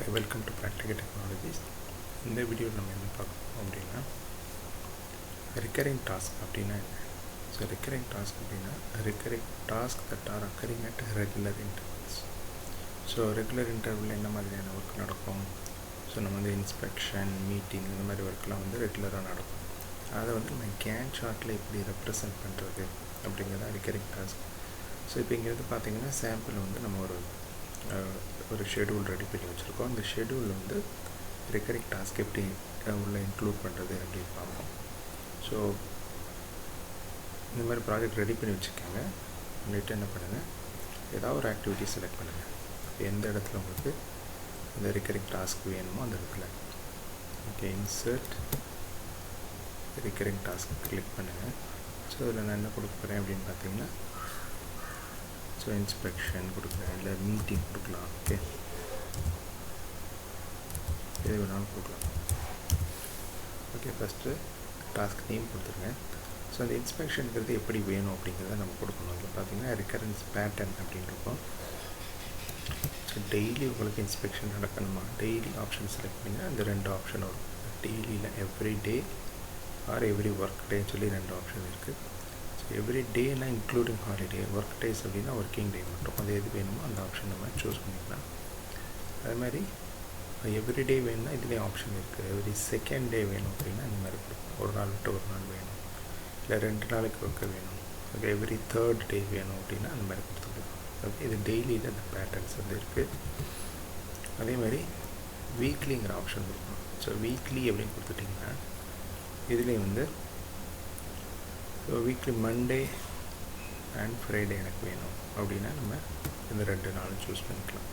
Hi, welcome to Practical Technologies. இந்த வீடியோவில் நம்ம என்ன பார்க்கணும் அப்படின்னா recurring task அப்படின்னா என்ன? ஸோ recurring task அப்படின்னா recurring task that are occurring at regular intervals. So regular interval என்ன மாதிரியான ஒர்க் நடக்கும்? ஸோ நம்ம வந்து இன்ஸ்பெக்ஷன், மீட்டிங் இந்த மாதிரி ஒர்க்லாம் வந்து ரெகுலராக நடக்கும். அதை வந்து நம்ம கேன் சார்ட்டில் எப்படி ரெப்ரசன்ட் பண்ணுறது அப்படிங்கிறத recurring task. ஸோ இப்போ இங்கே வந்து பார்த்திங்கன்னா சாம்பிள் வந்து நம்ம ஒரு ஷெடியூல் ரெடி பண்ணி வச்சுருக்கோம். அந்த ஷெடியூலில் வந்து ரெக்கரிங் டாஸ்க் எப்படி உள்ள இன்க்ளூட் பண்ணுறது அப்படின்னு பார்ப்போம். ஸோ இந்த மாதிரி ப்ராஜெக்ட் ரெடி பண்ணி வச்சுக்கோங்க. பண்ணிவிட்டு என்ன பண்ணுங்கள், ஏதாவது ஒரு ஆக்டிவிட்டி செலக்ட் பண்ணுங்கள். எந்த இடத்துல உங்களுக்கு இந்த ரெக்கரிங் டாஸ்க் வேணுமோ அந்த இடத்துல okay insert recurring task click பண்ணுங்கள். ஸோ இதில் நான் என்ன கொடுக்க போகிறேன் அப்படின்னு பார்த்தீங்கன்னா, ஸோ இன்ஸ்பெக்ஷன் கொடுக்குறேன், இல்லை மீட்டிங் கொடுக்கலாம். ஓகே, எது வேணாலும் கொடுக்கலாம். ஓகே, ஃபஸ்ட்டு டாஸ்க் நேம் கொடுத்துருங்க. ஸோ அந்த இன்ஸ்பெக்ஷனுங்கிறது எப்படி வேணும் அப்படிங்கிறத நம்ம கொடுக்கணும். இதில் பார்த்தீங்கன்னா ரெக்கரன்ஸ் பேட்டர்ன் அப்படின்னு இருக்கும். ஸோ டெய்லி உங்களுக்கு இன்ஸ்பெக்ஷன் நடக்கணுமா, டெய்லி ஆப்ஷன் செலக்ட் பண்ணிங்கன்னா அந்த ரெண்டு ஆப்ஷன் வரும். டெய்லியில் every day or every work டேன்னு சொல்லி ரெண்டு ஆப்ஷன் இருக்குது. எவ்ரி டேனா இன்க்ளூடிங் ஹாலிடே, ஒர்க் டேஸ் அப்படின்னா ஒர்க்கிங் டே மட்டும். அது எது வேணுமோ அந்த ஆப்ஷன் நம்ம சூஸ் பண்ணிக்கலாம். அது மாதிரி எவ்ரி டே வேணும்னா இதுலேயே ஆப்ஷன் இருக்குது. எவ்ரி செகண்ட் டே வேணும் அப்படின்னா இந்த மாதிரி கொடுக்கும். ஒரு நாள் விட்டு ஒரு நாள் வேணும், இல்லை 2 நாளைக்கு ஒர்க்க வேணும். ஓகே, எவ்ரி தேர்ட் டே வேணும் அப்படின்னா அந்த மாதிரி கொடுத்துக்கலாம். ஓகே, இது டெய்லியில் இந்த பேட்டர்ன்ஸ் வந்து இருக்குது. அதே மாதிரி வீக்லிங்கிற ஆப்ஷன் இருக்கும். ஸோ வீக்லி அப்படின்னு கொடுத்துட்டிங்கன்னா இதுலேயும் வந்து வீக்லி மண்டே அண்ட் ஃப்ரைடே எனக்கு வேணும் அப்படின்னா நம்ம இந்த 2 நாளும் சூஸ் பண்ணிக்கலாம்.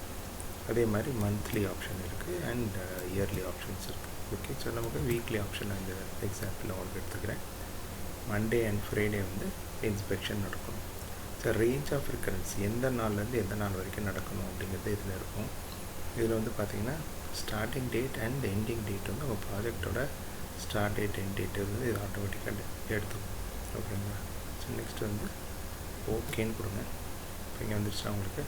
அதே மாதிரி மந்த்லி ஆப்ஷன் இருக்குது அண்ட் இயர்லி ஆப்ஷன்ஸ் இருக்குது. ஓகே, ஸோ நமக்கு வீக்லி ஆப்ஷன் இந்த எக்ஸாம்பிள் உங்களுக்கு எடுத்துக்கிறேன். மண்டே அண்ட் ஃப்ரைடே வந்து இன்ஸ்பெக்ஷன் நடக்கணும். ஸோ ரேஞ்ச் ஆஃப் ரிக்கரன்ஸ் எந்த நாள்லேருந்து எந்த நாள் வரைக்கும் நடக்கணும் அப்படிங்கிறது இதில் இருக்கும். இதில் வந்து பார்த்திங்கன்னா starting date and ending date வந்து உங்கள் ப்ராஜெக்டோட ஸ்டார்ட் டேட் எண்ட் டேட்டு வந்து இது ஆட்டோமேட்டிக்காக எடுத்துக்கும். ஓகேங்களா? ஸோ நெக்ஸ்ட் வந்து ஓகேன்னு கொடுங்க. இப்போ இங்கே வந்துருச்சா உங்களுக்கு?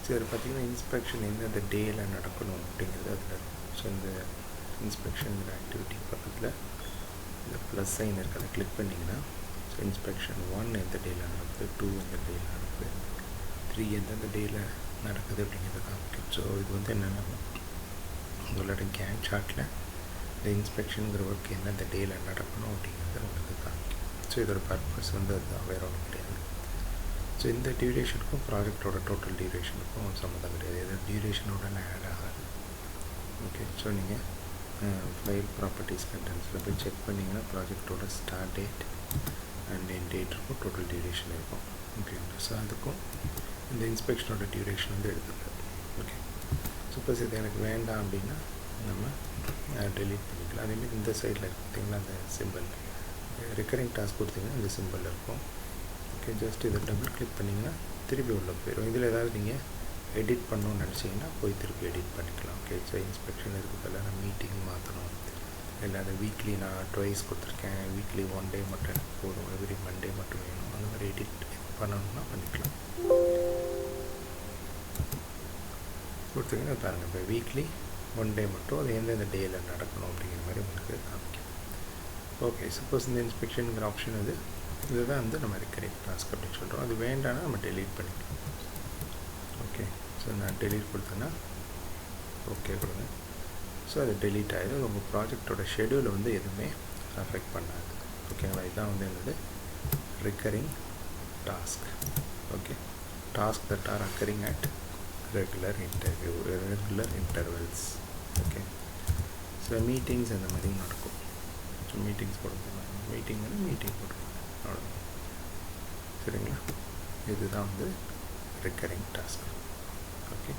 சரி, பார்த்திங்கன்னா இன்ஸ்பெக்ஷன் எந்தெந்த டேயில் நடக்கணும் அப்படிங்கிறது அதில் இருக்கும். ஸோ இந்த இன்ஸ்பெக்ஷனுங்கிற ஆக்டிவிட்டி பக்கத்தில் இந்த ப்ளஸ் சைன் இருக்குது, அதை கிளிக் பண்ணிங்கன்னா ஸோ இன்ஸ்பெக்ஷன் 1 எந்த டேயில் நடக்குது, 2 எந்த டேயில் நடக்குது, 3 எந்தெந்த டேயில் நடக்குது அப்படிங்கிறத காமிக்கும். ஸோ இது வந்து என்னென்னா உங்களோட கேன் சார்ட்டில் இந்த இன்ஸ்பெக்ஷனுங்கிற ஒர்க் எந்தெந்த டேயில் நடக்கணும் அப்படிங்கிறத உங்களுக்கு காமிக்கும். ஸோ இதோட பர்பஸ் வந்து அதுதான், வேறு ஒன்றும் கிடையாது. ஸோ இந்த டியூரேஷனுக்கும் ப்ராஜெக்டோட டோட்டல் டியூரேஷனுக்கும் சம்மந்தம் கிடையாது. எது டியூரேஷனோட ஆட் ஆகாது. ஓகே, ஸோ நீங்கள் ஃபைல் ப்ராப்பர்ட்டிஸ் கண்டென்ட்ஸில் போய் செக் பண்ணிங்கன்னா ப்ராஜெக்டோட start date and end date இருக்கும், டோட்டல் டியூரேஷன் இருக்கும். ஓகேங்களா? ஸோ அதுக்கும் இந்த இன்ஸ்பெக்ஷனோட டியூரேஷன் வந்து எடுத்துக்கலாம். ஓகே, சப்போஸ் இது எனக்கு வேண்டாம் அப்படின்னா நம்ம டெலீட் பண்ணிக்கலாம். அதேமாதிரி இந்த சைடில் பார்த்திங்கன்னா அந்த சிம்பிள் ரெக்கரிங் டாஸ்க் கொடுத்திங்கன்னா இந்த சிம்பிள் இருக்கும். ஓகே, ஜஸ்ட் இதை டபுள் கிளிக் பண்ணிங்கன்னா திருப்பி உள்ள போயிடும். இதில் ஏதாவது நீங்கள் எடிட் பண்ணணும்னு நினச்சிங்கன்னா போய் திருப்பி எடிட் பண்ணிக்கலாம். ஓகே, ஸோ இன்ஸ்பெக்ஷன் இருக்கிறதால நான் மீட்டிங் மாற்றணும், இல்லை அதை வீக்லி நான் ட்வைஸ் கொடுத்துருக்கேன், வீக்லி 1 டே மட்டும் எனக்கு போதும், எவ்ரி மண்டே மட்டும் வேணும், அந்த மாதிரி எடிட் பண்ணணும்னா பண்ணிக்கலாம். கொடுத்தீங்கன்னா பாருங்கள், இப்போ வீக்லி 1 டே மட்டும் அது எந்தெந்த டேயில் நடக்கணும் அப்படிங்கிற மாதிரி உங்களுக்கு காமிக்கும். ஓகே, சப்போஸ் இந்த இன்ஸ்பெக்ஷனுங்கிற ஆப்ஷன் இதுதான் வந்து நம்ம ரெக்கரிங் டாஸ்க் அப்படின்னு சொல்கிறோம். அது வேண்டாம்னா நம்ம டெலீட் பண்ணிக்கலாம். ஓகே, ஸோ நான் டெலீட் கொடுத்தேன்னா ஓகே கொடுங்க. ஸோ அது டெலீட் ஆகிடும். உங்கள் ப்ராஜெக்டோட ஷெடியூலை வந்து எதுவுமே அஃபெக்ட் பண்ணாது. ஓகேங்களா? இதுதான் வந்து என்னது recurring task. Okay, task that R occurring at regular intervals. Okay, so meetings அந்த மாதிரி நடக்கும். ஸோ மீட்டிங்ஸ் கொடுக்கலாம், மீட்டிங் போட்டுக்கலாம், அவ்வளோதான். சரிங்களா? இதுதான் வந்து ரெக்கரிங் டாஸ்க். ஓகே.